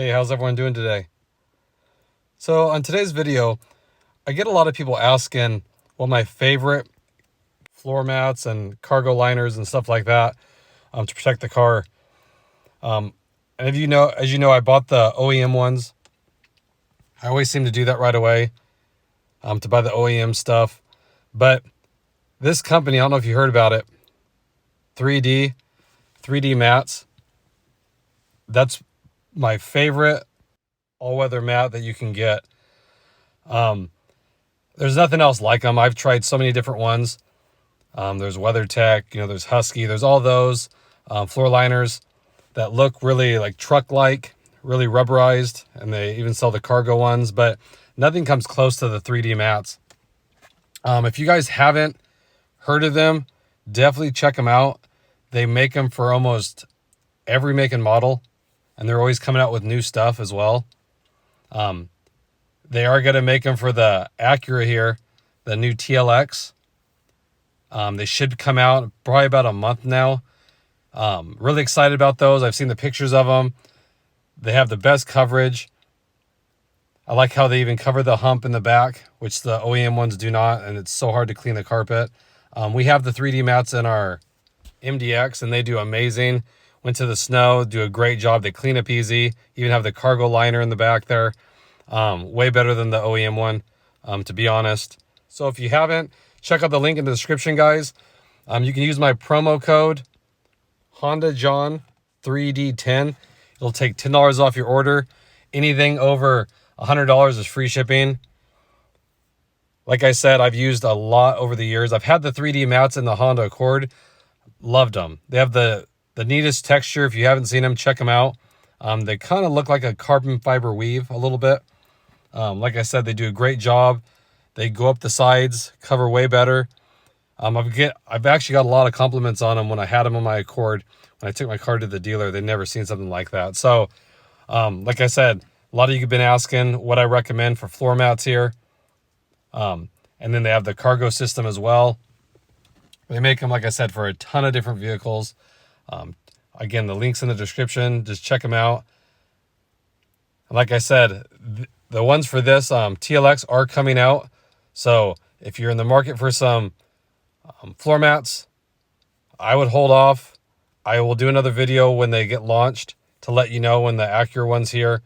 Hey, how's everyone doing today? So on today's video, I get a lot of people asking what my favorite floor mats and cargo liners and stuff like that to protect the car. And as you know, I bought the OEM ones. I always seem to do that right away to buy the OEM stuff. But this company, I don't know if you heard about it, 3D mats. That's my favorite all-weather mat that you can get. There's nothing else like them. I've tried so many different ones. There's WeatherTech, there's Husky, there's all those floor liners that look really like truck-like, really rubberized, and they even sell the cargo ones, but nothing comes close to the 3D mats. If you guys haven't heard of them, definitely check them out. They make them for almost every make and model, and they're always coming out with new stuff as well. They are going to make them for the Acura here, the new TLX. They should come out probably about a month now. Really excited about those. I've seen the pictures of them. They have the best coverage. I like how they even cover the hump in the back, which the OEM ones do not, and it's so hard to clean the carpet. We have the 3D mats in our MDX, and they do amazing. Went to the snow, do a great job. They clean up easy. Even have the cargo liner in the back there. Way better than the OEM one, to be honest. So if you haven't, check out the link in the description, guys. You can use my promo code HondaJohn3D10. It'll take $10 off your order. Anything over $100 is free shipping. Like I said, I've used a lot over the years. I've had the 3D mats in the Honda Accord. Loved them. They have the neatest texture. If you haven't seen them, check them out. They kind of look like a carbon fiber weave a little bit. Like I said, they do a great job. They go up the sides, cover way better. I've actually got a lot of compliments on them when I had them on my Accord. When I took my car to the dealer, they'd never seen something like that. So, like I said, a lot of you have been asking what I recommend for floor mats here. And then they have the cargo system as well. They make them, like I said, for a ton of different vehicles. Again, the link's in the description. Just check them out. And like I said, the ones for this TLX are coming out. So if you're in the market for some floor mats, I would hold off. I will do another video when they get launched to let you know when the Acura ones here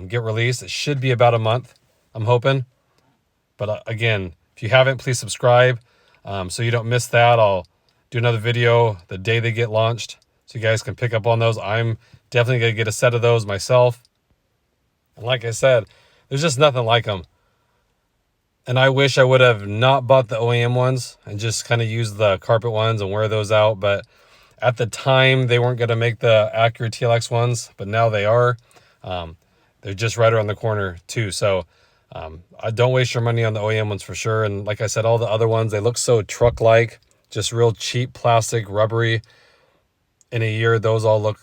get released. It should be about a month, I'm hoping. But again, if you haven't, please subscribe so you don't miss that. I'll do another video the day they get launched so you guys can pick up on those. I'm definitely going to get a set of those myself. And like I said, there's just nothing like them. And I wish I would have not bought the OEM ones and just kind of used the carpet ones and wear those out. But at the time, they weren't going to make the Acura TLX ones, but now they are. They're just right around the corner too. So I don't waste your money on the OEM ones for sure. And like I said, all the other ones, they look so truck-like, just real cheap plastic, rubbery. In a year, those all look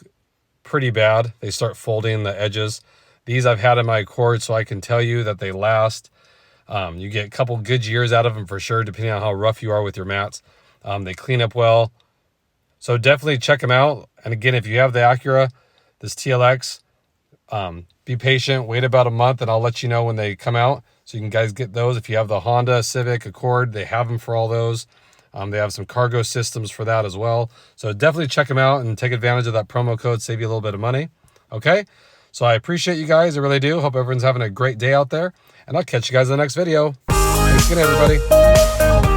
pretty bad. They start folding the edges. These I've had in my Accord, so I can tell you that they last. You get a couple good years out of them for sure, depending on how rough you are with your mats. They clean up well. So definitely check them out. And again, if you have the Acura, this TLX, be patient, wait about a month, and I'll let you know when they come out. So you can guys get those. If you have the Honda Civic Accord, they have them for all those. They have some cargo systems for that as well. So definitely check them out and take advantage of that promo code, save you a little bit of money. Okay? So I appreciate you guys. I really do. Hope everyone's having a great day out there. And I'll catch you guys in the next video. Thanks again, everybody.